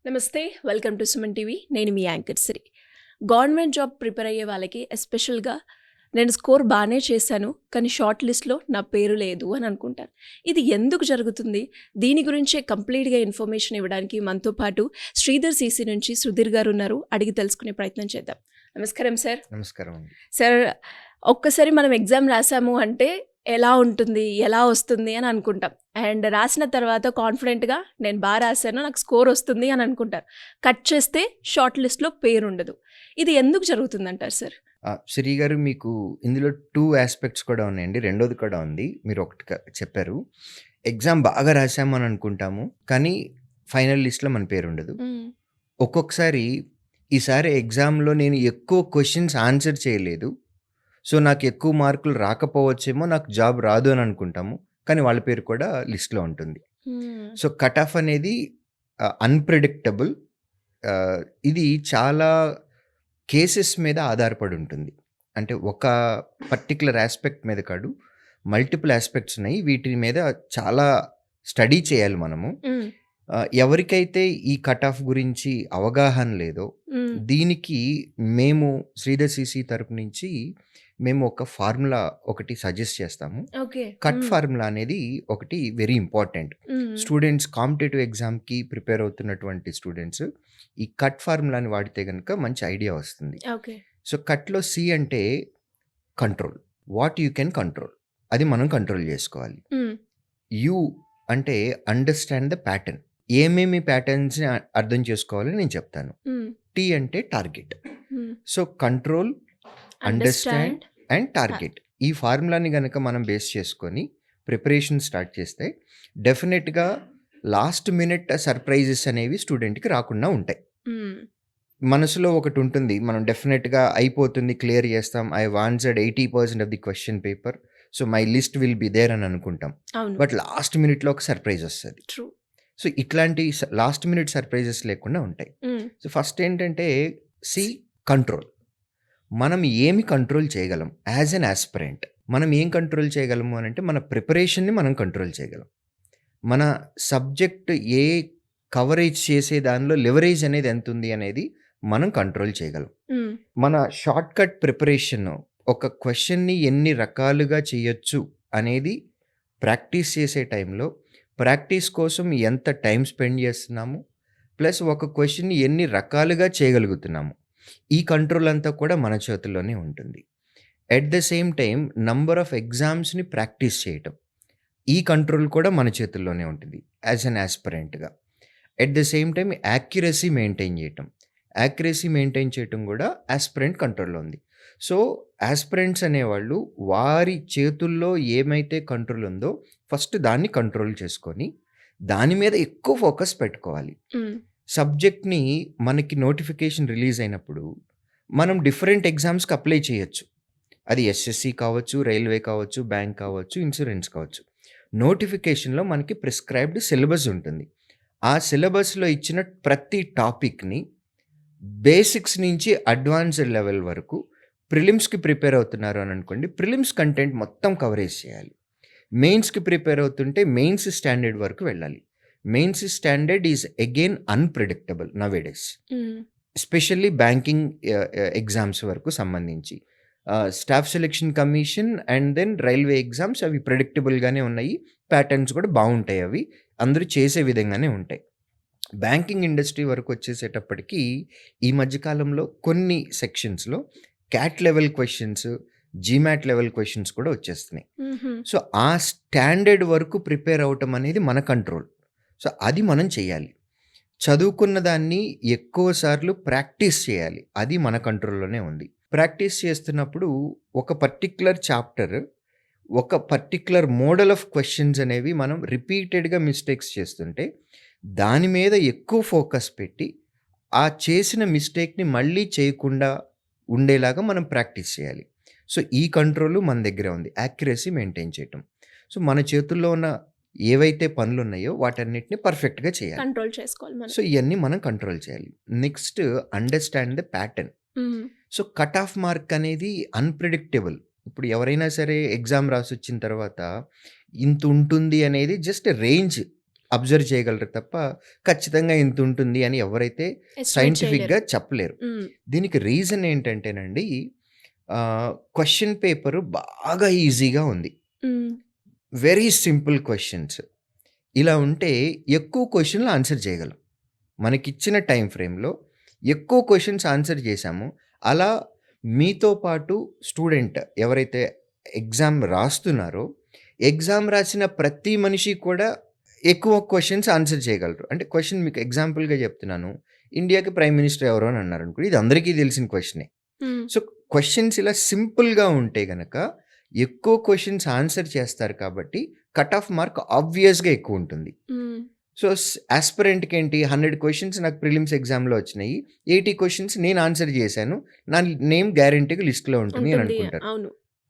నమస్తే, welcome to Suman TV. నేను మీ anchor సిరి. Government job prepare అయ్యే వాళ్ళకి ఎస్పెషల్గా నేను స్కోర్ బాగానే చేశాను, కానీ షార్ట్ లిస్ట్లో నా పేరు లేదు అని అనుకుంటాను. ఇది ఎందుకు జరుగుతుంది? దీని గురించే కంప్లీట్గా ఇన్ఫర్మేషన్ ఇవ్వడానికి మనతో పాటు శ్రీధర్ సీసీ నుంచి సుధీర్ గారు ఉన్నారు. అడిగి తెలుసుకునే ప్రయత్నం చేద్దాం. నమస్కారం సార్. నమస్కారం. సార్, ఒక్కసారి మనం ఎగ్జామ్ రాసాము అంటే ఎలా ఉంటుంది, ఎలా వస్తుంది అని అనుకుంటాం. అండ్ రాసిన తర్వాత కాన్ఫిడెంట్గా నేను బాగా రాశాను, నాకు స్కోర్ వస్తుంది అని అనుకుంటారు. కట్ చేస్తే షార్ట్ లిస్ట్లో పేరు ఉండదు. ఇది ఎందుకు జరుగుతుంది అంటారు సార్? శ్రీ గారు, మీకు ఇందులో 2 ఆస్పెక్ట్స్ కూడా ఉన్నాయండి. రెండోది కూడా ఉంది. మీరు ఒకటి చెప్పారు, ఎగ్జామ్ బాగా రాసాము అని అనుకుంటాము, కానీ ఫైనల్ లిస్ట్లో మన పేరు ఉండదు. ఒక్కొక్కసారి ఈసారి ఎగ్జామ్లో నేను ఎక్కువ క్వశ్చన్స్ ఆన్సర్ చేయలేదు, సో నాకు ఎక్కువ మార్కులు రాకపోవచ్చేమో, నాకు జాబ్ రాదు అని అనుకుంటాము, కానీ వాళ్ళ పేరు కూడా లిస్ట్లో ఉంటుంది. సో కట్ ఆఫ్ అనేది అన్ప్రెడిక్టబుల్. ఇది చాలా కేసెస్ మీద ఆధారపడి ఉంటుంది. అంటే ఒక పర్టికులర్ ఆస్పెక్ట్ మీద కాదు, మల్టిపుల్ ఆస్పెక్ట్స్ ఉన్నాయి. వీటి మీద చాలా స్టడీ చేయాలి మనము. ఎవరికైతే ఈ కట్ ఆఫ్ గురించి అవగాహన లేదో, దీనికి మేము శ్రీధర్ సీసీ తరపు నుంచి మేము ఒక ఫార్ములా ఒకటి సజెస్ట్ చేస్తాము. కట్ ఫార్ములా అనేది ఒకటి వెరీ ఇంపార్టెంట్. స్టూడెంట్స్ కాంపిటేటివ్ ఎగ్జామ్కి ప్రిపేర్ అవుతున్నటువంటి స్టూడెంట్స్ ఈ కట్ ఫార్ములాని వాడితే కనుక మంచి ఐడియా వస్తుంది. సో కట్లో సి అంటే control, what you can control, అది మనం కంట్రోల్ చేసుకోవాలి. యూ అంటే అండర్స్టాండ్ ద ప్యాటర్న్, ఏమేమి ప్యాటర్న్స్ని అర్థం చేసుకోవాలని నేను చెప్తాను. టీ అంటే target. So control, understand and target, ఈ ఫార్ములాని కనుక మనం బేస్ చేసుకొని ప్రిపరేషన్ స్టార్ట్ చేస్తే డెఫినెట్గా లాస్ట్ మినిట్ సర్ప్రైజెస్ అనేవి స్టూడెంట్కి రాకుండా ఉంటాయి. మనసులో ఒకటి ఉంటుంది, మనం డెఫినెట్గా అయిపోతుంది, క్లియర్ చేస్తాం, I answered 80% of the question paper, so my list will be there అని అనుకుంటాం. బట్ లాస్ట్ మినిట్లో ఒక సర్ప్రైజ్ వస్తుంది. సో ఇట్లాంటి లాస్ట్ మినిట్ సర్ప్రైజెస్ లేకుండా ఉంటాయి. సో ఫస్ట్ ఏంటంటే సి కంట్రోల్. మనం ఏమి కంట్రోల్ చేయగలం యాజ్ అన్ ఆస్పిరెంట్? మనం ఏం కంట్రోల్ చేయగలము అని అంటే మన ప్రిపరేషన్ని మనం కంట్రోల్ చేయగలం. మన సబ్జెక్ట్ ఏ కవరేజ్ చేసే దానిలో లెవరేజ్ అనేది ఎంత ఉంది అనేది మనం కంట్రోల్ చేయగలం. మన షార్ట్ కట్ ప్రిపరేషన్, ఒక క్వశ్చన్ని ఎన్ని రకాలుగా చేయొచ్చు అనేది ప్రాక్టీస్ చేసే టైంలో ప్రాక్టీస్ కోసం ఎంత టైం స్పెండ్ చేస్తున్నాము, ప్లస్ ఒక క్వశ్చన్ని ఎన్ని రకాలుగా చేయగలుగుతున్నాము, ఈ కంట్రోల్ అంతా కూడా మన చేతుల్లోనే ఉంటుంది. At the same time number of ఎగ్జామ్స్ని ప్రాక్టీస్ చేయటం, ఈ కంట్రోల్ కూడా మన చేతుల్లోనే ఉంటుంది యాజ్ అన్ ఆస్పిరెంట్గా. At the same time accuracy maintain చేయటం కూడా ఆస్పిరెంట్ కంట్రోల్లో ఉంది. సో ఆస్పిరెంట్స్ అనేవాళ్ళు వారి చేతుల్లో ఏమైతే కంట్రోల్ ఉందో ఫస్ట్ దాన్ని కంట్రోల్ చేసుకొని దాని మీద ఎక్కువ ఫోకస్ పెట్టుకోవాలి. సబ్జెక్ట్ని మనకి నోటిఫికేషన్ రిలీజ్ అయినప్పుడు మనం డిఫరెంట్ ఎగ్జామ్స్కి అప్లై చేయొచ్చు. అది ఎస్ఎస్సి కావచ్చు, రైల్వే కావచ్చు, బ్యాంక్ కావచ్చు, ఇన్సూరెన్స్ కావచ్చు. నోటిఫికేషన్లో మనకి ప్రిస్క్రైబ్డ్ సిలబస్ ఉంటుంది. ఆ సిలబస్లో ఇచ్చిన ప్రతి టాపిక్ని బేసిక్స్ నుంచి అడ్వాన్స్డ్ లెవెల్ వరకు ప్రిలిమ్స్కి ప్రిపేర్ అవుతున్నారు అని అనుకోండి, ప్రిలిమ్స్ కంటెంట్ మొత్తం కవరేజ్ చేయాలి. మెయిన్స్కి ప్రిపేర్ అవుతుంటే మెయిన్స్ స్టాండర్డ్ వరకు వెళ్ళాలి. Mains standard is again unpredictable nowadays, especially banking exams వరకు సంబంధించి. Staff selection commission and then railway exams అవి ప్రెడిక్టబుల్గానే ఉన్నాయి, ప్యాటర్న్స్ కూడా బాగుంటాయి, అవి అందరూ చేసే విధంగానే ఉంటాయి. బ్యాంకింగ్ ఇండస్ట్రీ వరకు వచ్చేసేటప్పటికి ఈ మధ్యకాలంలో కొన్ని సెక్షన్స్లో CAT level questions, GMAT level questions కూడా వచ్చేస్తున్నాయి. సో ఆ స్టాండర్డ్ వరకు ప్రిపేర్ అవటం అనేది మన కంట్రోల్. సో అది మనం చేయాలి. చదువుకున్న దాన్ని ఎక్కువ సార్లు ప్రాక్టీస్ చేయాలి, అది మన కంట్రోల్లోనే ఉంది. ప్రాక్టీస్ చేస్తున్నప్పుడు ఒక పర్టిక్యులర్ చాప్టర్, ఒక పర్టిక్యులర్ మోడల్ ఆఫ్ క్వశ్చన్స్ అనేవి మనం రిపీటెడ్గా మిస్టేక్స్ చేస్తుంటే దాని మీద ఎక్కువ ఫోకస్ పెట్టి ఆ చేసిన మిస్టేక్ని మళ్ళీ చేయకుండా ఉండేలాగా మనం ప్రాక్టీస్ చేయాలి. సో ఈ కంట్రోల్ మన దగ్గర ఉంది, యాక్యురసీ మెయింటైన్ చేయటం. సో మన చేతుల్లో ఉన్న ఏవైతే పనులు ఉన్నాయో వాటన్నిటిని పర్ఫెక్ట్గా చేయాలి, కంట్రోల్ చేసుకోవాలి. సో ఇవన్నీ మనం కంట్రోల్ చేయాలి. Next understand the pattern. So cut off mark అనేది అన్ప్రెడిక్టబుల్. ఇప్పుడు ఎవరైనా సరే ఎగ్జామ్ రాసి వచ్చిన తర్వాత ఇంత ఉంటుంది అనేది జస్ట్ రేంజ్ అబ్జర్వ్ చేయగలరు తప్ప ఖచ్చితంగా ఇంత ఉంటుంది అని ఎవరైతే ఎస్టిమేట్ సైంటిఫిక్గా చేయలేరు. చెప్పలేరు. దీనికి రీజన్ ఏంటంటేనండి, క్వశ్చన్ పేపరు బాగా ఈజీగా ఉంది. Very simple questions. ఇలా ఉంటే ఎక్కువ క్వశ్చన్లు ఆన్సర్ చేయగలం. మనకిచ్చిన టైం ఫ్రేమ్‌లో ఎక్కువ క్వశ్చన్స్ ఆన్సర్ చేశాము. అలా మీతో పాటు స్టూడెంట్ ఎవరైతే ఎగ్జామ్ రాస్తున్నారో, ఎగ్జామ్ రాసిన ప్రతి మనిషి కూడా ఎక్కువ క్వశ్చన్స్ ఆన్సర్ చేయగలరు. అంటే క్వశ్చన్ మీకు ఎగ్జాంపుల్‌గా చెప్తున్నాను. ఇండియాకి ప్రైమ్ మినిస్టర్ ఎవరు అని అన్నారనుకోండి. ఇది అందరికీ తెలిసిన క్వశ్చనే. సో, క్వశ్చన్స్ ఇలా సింపుల్‌గా ఉంటే గనక ఎక్కువ క్వశ్చన్స్ ఆన్సర్ చేస్తారు కాబట్టి కట్ ఆఫ్ మార్క్ ఆబ్వియస్‌గా ఎక్కువుంటుంది. సో, యాస్పిరెంట్‌కి ఏంటి 100 క్వశ్చన్స్ నాకు ప్రిలిమ్స్ ఎగ్జామ్‌లో వచ్చినాయి. 80 క్వశ్చన్స్ నేను ఆన్సర్ చేశాను. నా నేమ్ గ్యారంటీగా లిస్ట్‌లో ఉంటుంది అని ఉంటుంది. అనుకుంటారు. అవును.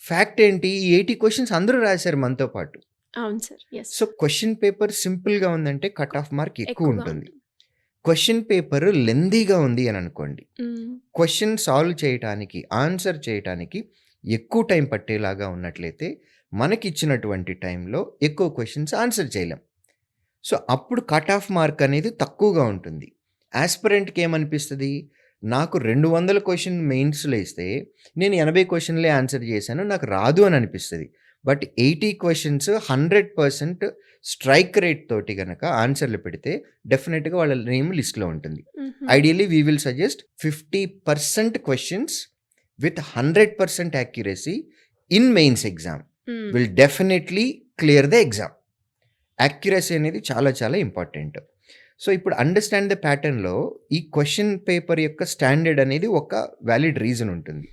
ఫ్యాక్ట్ ఏంటి? ఈ 80 క్వశ్చన్స్ అందరూ రాశారు మనతో పాటు. అవును sir. Yes. So, question paper సింపుల్‌గా ఉందంటే కట్ ఆఫ్ మార్క్ ఎక్కువగా ఎక్కువుంటుంది. ఉంటుంది. క్వెషన్ పేపర్ లెంథీగా ఉంది అని అనుకోండి. హ్మ్. క్వెషన్ సాల్వ్ చేయటానికి, ఆన్సర్ చేయటానికి ఎక్కువ టైం పట్టేలాగా ఉన్నట్లయితే మనకిచ్చినటువంటి టైంలో ఎక్కువ క్వెషన్స్ ఆన్సర్ చేయలేం. సో, అప్పుడు కట్ ఆఫ్ మార్క్ అనేది తక్కువగా ఉంటుంది. యాస్పిరెంట్‌కి ఏమనిపిస్తది? నాకు 200 క్వెషన్ మెయిన్స్‌లో ఇస్తే నేను 80 క్వెషన్‌లే ఆన్సర్ చేశాను. నాకు రాదు అని అనిపిస్తది. బట్ 80 క్వెషన్స్ 100% స్ట్రైక్ రేట్ తోటి గనక ఆన్సర్‌లు పెడితే డెఫినిట్‌గా వాళ్ళ నేమ్ లిస్ట్‌లో ఉంటుంది. హుహు. Ideally we will suggest 50% questions with 100% accuracy in mains exam hmm. Will definitely clear the exam. Accuracy అనేది చాలా చాలా ఇంపార్టెంట్. సో, ఇప్పుడు అండర్‌స్టాండ్ ద ప్యాటర్న్‌లో ఈ క్వెషన్ పేపర్ యొక్క స్టాండర్డ్ అనేది ఒక వాలిడ్ రీజన్ ఉంటుంది.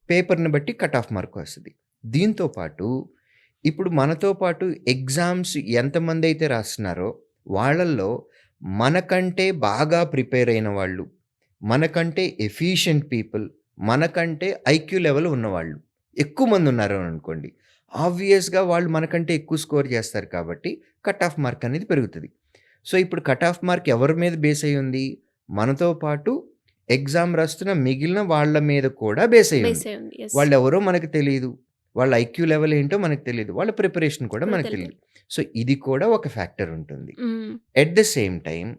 పేపర్‌ని బట్టి కట్ ఆఫ్ మార్క్ వస్తది. దీంతో పాటు ఇప్పుడు మనతో పాటు ఎగ్జామ్స్ ఎంతమందైతే రాస్తున్నారో వాళ్ళల్లో మనకంటే బాగా ప్రిపేర్ అయిన వాళ్ళు, మనకంటే ఎఫిషియంట్ పీపుల్, మనకంటే ఐక్యూ లెవెల్ ఉన్నవాళ్ళు ఎక్కువ మంది ఉన్నారు అని అనుకోండి. ఆబ్వియస్‌గా వాళ్ళు మనకంటే ఎక్కువ స్కోర్ చేస్తారు కాబట్టి కట్ ఆఫ్ మార్క్ అనేది పెరుగుతది. సో, ఇప్పుడు కట్ ఆఫ్ మార్క్ ఎవరి మీద బేస్ అయ్యి ఉంది? మనతో పాటు ఎగ్జామ్ రాస్తున్న మిగిలిన వాళ్ళ మీద కూడా బేస్ అయ్యి ఉంది. బేస్ అయి ఉంది. యెస్. వాళ్ళెవరో మనకు తెలీదు. వాళ్ళ ఐక్యూ లెవెల్ ఏంటో మనకు తెలీదు. వాళ్ళ ప్రిపరేషన్ కూడా కూడా మనకు తెలీదు. తెలీదు. సో, ఇది కూడా ఒక ఫ్యాక్టర్ ఉంటుంది. హ్మ్. At the same time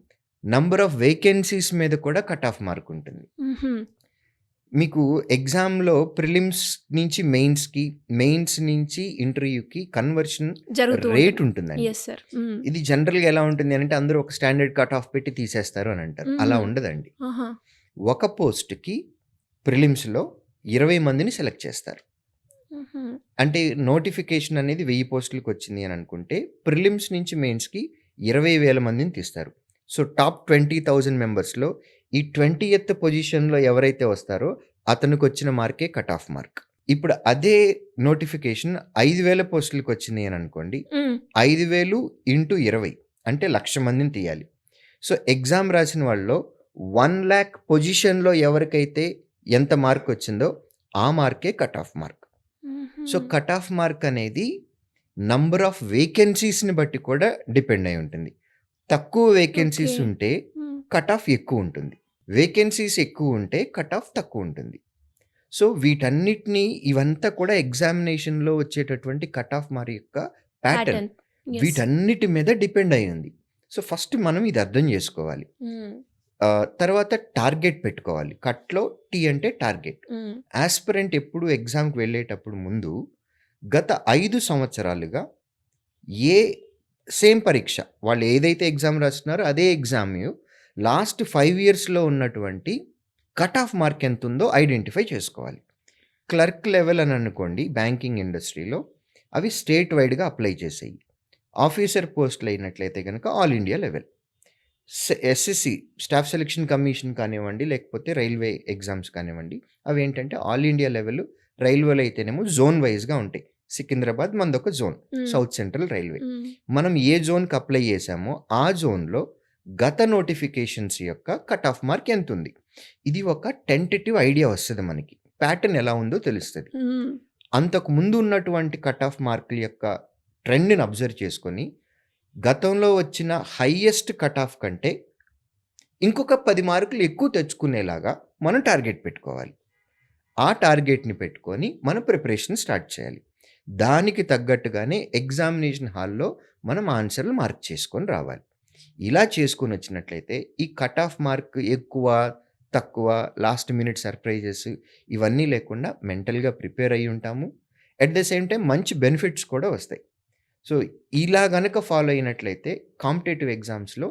number of vacancies మీద కూడా కట్ ఆఫ్ మార్క్ ఉంటుంది. హుహు. మీకు ఎగ్జామ్‌లో ప్రిలిమ్స్ నుంచి మెయిన్స్‌కి, మెయిన్స్ నుంచి ఇంటర్వ్యూకి కన్వర్షన్ జరుగుతూ రేట్ ఉంటుంది. ఉంటుందండి. Yes sir. హ్మ్. ఇది జనరల్‌గా ఎలా ఉంటుంది అనంటే అందరూ ఒక స్టాండర్డ్ కట్ ఆఫ్ పెట్టి తీసేస్తారు అని అంటారు. అలా హుహు. ఉండదండి. ఆహా! ఒక పోస్ట్‌కి ప్రిలిమ్స్‌లో 20 మందిని సెలెక్ట్ చేస్తారు. హుహు. అంటే నోటిఫికేషన్ అనేది 1000 పోస్టులకి వచ్చింది అని అనుకుంటే ప్రిలిమ్స్ నుంచి మెయిన్స్‌కి 20,000 మందిని తీస్తారు. సో, టాప్ 20,000 మెంబర్స్‌లో ఈ 20థ్ పొజిషన్‌లో ఎవరైతే వస్తారో అతనికొచ్చిన మార్కే కట్ ఆఫ్ మార్క్. ఇప్పుడు అదే నోటిఫికేషన్ 5,000 పోస్టులకి వచ్చింది అని అనుకోండి. హ్మ్. 5,000 ఇంటూ 20 అంటే 1,00,000 మందిని తీయాలి. సో, ఎగ్జామ్ రాసిన వాళ్ళలో 1,00,000 పొజిషన్‌లో ఎవరికైతే ఎంత మార్క్ వచ్చిందో ఆ మార్కే కట్ ఆఫ్ మార్క్. సో, హుహు. కట్ ఆఫ్ మార్క్ అనేది నంబర్ ఆఫ్ వేకెన్సీస్‌ని బట్టి కూడా డిపెండ్ అయి ఉంటుంది. తక్కువ వేకెన్సీస్ ఓకే. ఉంటే హ్మ్. కట్ ఆఫ్ ఎక్కువ ఉంటుంది. వేకెన్సీస్ ఎక్కువ ఉంటే కట్ ఆఫ్ తక్కువ ఉంటుంది. సో, వీటన్నిటిని ఇవంతా కూడా ఎగ్జామినేషన్‌లో వచ్చేటటువంటి కట్ ఆఫ్ మార్క్ యొక్క ప్యాటర్న్. ప్యాటర్న్. యెస్. వీటన్నిటి మీద డిపెండ్ అయ్యి ఉంది. సో, ఫస్ట్ మనం ఇది అర్థం చేసుకోవాలి. హ్మ్. తర్వాత టార్గెట్ పెట్టుకోవాలి. కట్‌లో టీ అంటే టార్గెట్. హ్మ్. యాస్పిరెంట్ ఎప్పుడు ఎగ్జామ్‌కి వెళ్ళేటప్పుడు ముందు గత 5 సంవత్సరాలుగా ఏ సేమ్ పరీక్ష వాళ్ళు ఏదైతే ఎగ్జామ్ రాస్తున్నారో అదే ఎగ్జామ్ లాస్ట్ 5 ఇయర్స్‌లో ఉన్నటువంటి కట్ ఆఫ్ మార్క్ ఎంతుందో ఐడెంటిఫై చేసుకోవాలి. క్లర్క్ లెవెల్ అని అనుకోండి బ్యాంకింగ్ ఇండస్ట్రీలో అవి స్టేట్ వైడ్‌గా అప్లై చేసేయి. ఆఫీసర్ పోస్టులు అయినట్లయితే గనక all India level. SSC staff selection commission కానివ్వండి, లేకపోతే రైల్వే ఎగ్జామ్స్ కానివ్వండి, అవేంటంటే ఆల్ ఇండియా లెవెల్. రైల్వేలో అయితేనేమో జోన్ వైస్‌గా ఉంటాయి. సికింద్రాబాద్ మనదొక జోన్. హ్మ్. South central railway. హ్మ్. మనం ఏ జోన్‌కి అప్లై చేశామో ఆ జోన్‌లో గత నోటిఫికేషన్స్ యొక్క కట్ ఆఫ్ మార్క్ ఎంతుంది? ఇది ఒక టెంటేటివ్ ఐడియా వస్తది మనకి. ప్యాటర్న్ ఎలా ఉందో తెలుస్తది. హ్మ్. అంతకు ముందు ఉన్నటువంటి కట్ ఆఫ్ మార్కుల యొక్క ట్రెండ్‌ని అబ్జర్వ్ చేసుకొని గతంలో వచ్చిన హైయెస్ట్ కట్ ఆఫ్ కంటే ఇంకొక 10 మార్కులు ఎక్కువ తెచ్చుకునేలాగా మనం టార్గెట్ పెట్టుకోవాలి. ఆ టార్గెట్‌ని పెట్టుకొని మన ప్రిపరేషన్ స్టార్ట్ చేయాలి. దానికి తగ్గట్టుగానే ఎగ్జామినేషన్ హాల్‌లో మనం ఆన్సర్‌లు మార్క్ చేసుకొని రావాలి. ఇలా చేసుకొని వచ్చినట్లయితే ఈ కట్ ఆఫ్ మార్క్ ఎక్కువ, తక్కువ, లాస్ట్ మినిట్ సర్ప్రైజెస్ ఇవన్నీ లేకుండా మెంటల్‌గా ప్రిపేర్ అయ్యి ఉంటాము. అట్ ద సేమ్ టైమ్ మంచి బెనిఫిట్స్ కూడా వస్తాయి. సో, ఇలా గనక ఫాలో అయినట్లయితే కాంపిటేటివ్ ఎగ్జామ్స్‌లో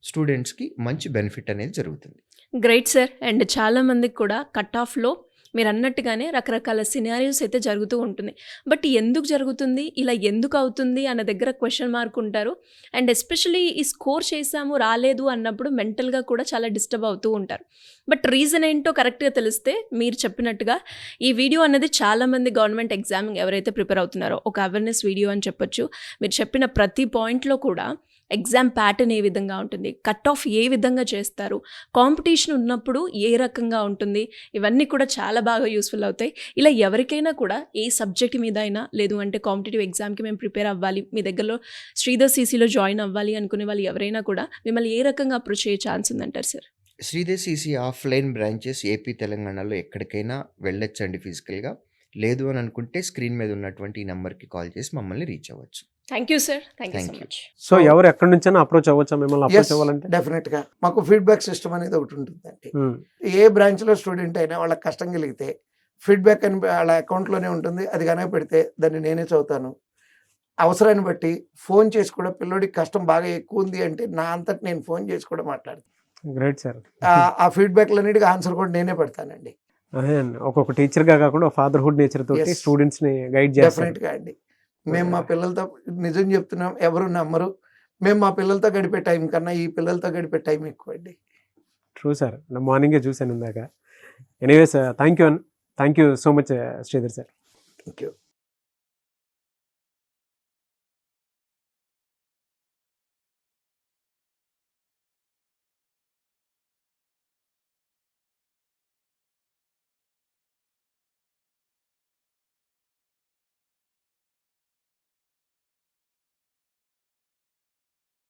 స్టూడెంట్స్‌కి మంచి బెనిఫిట్ అనేది జరుగుతుంది. Great sir. అండ్ చాలామందికి కూడా కట్ ఆఫ్‌లో మీరన్నట్టుగానే రకరకాల సినారియోస్ అయితే జరుగుతూ ఉంటుంది. బట్ ఎందుకు జరుగుతుంది? ఇలా ఎందుకు అవుతుంది? అన్న దగ్గర క్వెషన్ మార్క్ ఉంటారు. అండ్ ఎస్పెషల్లీ ఈ స్కోర్ చేశాము రాలేదు అన్నప్పుడు మెంటల్‌గా కూడా చాలా డిస్టర్బ్ అవుతూ ఉంటారు. బట్ రీజన్ ఏంటో కరెక్ట్‌గా తెలిస్తే మీరు చెప్పినట్టుగా ఈ వీడియో అనేది చాలామంది గవర్నమెంట్ ఎగ్జామ్ ఎవరైతే ప్రిపేర్ అవుతున్నారో ఒక అవేర్‌నెస్ వీడియో అని చెప్పొచ్చు. మీరు చెప్పిన ప్రతి పాయింట్‌లో కూడా ఎగ్జామ్ ప్యాటర్న్ ఏ విధంగా ఉంటుంది, కట్ ఆఫ్ ఏ విధంగా చేస్తారు, కాంపిటీషన్ ఉన్నప్పుడు ఏ రకంగా ఉంటుంది, ఇవన్నీ కూడా చాలా బాగా యూస్ఫుల్ అవుతాయి. ఇలా ఎవరికైనా కూడా ఏ సబ్జెక్ట్ మీద అయినా లేదు అంటే కాంపిటేటివ్ ఎగ్జామ్కి మేము ప్రిపేర్ అవ్వాలి, మీ దగ్గరలో శ్రీధర్ సీసీలో జాయిన్ అవ్వాలి అనుకునే వాళ్ళు ఎవరైనా కూడా మిమ్మల్ని ఏ రకంగా అప్రోచ్ అయ్యే ఛాన్స్ ఉందంటారు sir? Sridhar CC offline branches AP, తెలంగాణలో ఎక్కడికైనా వెళ్ళొచ్చండి ఫిజికల్‌గా. లేదు అని అనుకుంటే స్క్రీన్ మీద ఉన్నటువంటి ఈ నంబర్‌కి కాల్ చేసి మమ్మల్ని రీచ్ అవ్వచ్చు. Thank you sir. Thank you so thank you. Much. So ఎవరు ఎక్కడి నుంచైనా అప్రోచ్ అవ్వచ్చా మిమ్మల్ని ఎస్ అప్రోచ్ అవ్వాలంటే? డెఫినెట్గా మాకు ఫీడ్బ్యాక్ సిస్టమ్ అనేది ఒకటి ఉంటుందండి. ఉమ్, ఏ బ్రాంచ్లో స్టూడెంట్ అయినా వాళ్ళకి కష్టం కలిగితే ఫీడ్బ్యాక్ అని వాళ్ళ అకౌంట్లోనే ఉంటుంది. అది కనుక పెడితే దాన్ని నేనే చదువుతాను. అవసరాన్ని బట్టి ఫోన్ చేసి కూడా పిల్లోడికి కష్టం బాగా ఎక్కువ ఉంది అంటే నా అంతటి నేను ఫోన్ చేసి కూడా మాట్లాడతాను. Great sir. ఆ ఫీడ్బ్యాక్లన్నిటికీ ఆన్సర్ కూడా నేనే పెడతానండి. అదే అండి, ఒక్కొక్క టీచర్గా కాకుండా ఫాదర్హుడ్ నేచర్ తోటి Yes. స్టూడెంట్స్ ని గైడ్ చేస్తారు. డెఫినెట్గా అండి. మేము మా పిల్లలతో నిజం చెప్తున్నాం, ఎవరు నమ్మరు. మేము మా పిల్లలతో గడిపే టైం కన్నా ఈ పిల్లలతో గడిపే టైం ఎక్కువ అండి. ట్రూ సార్, నా మార్నింగే చూశాను ఇందాక. Anyways thank you so much Sridhar sir. Thank you.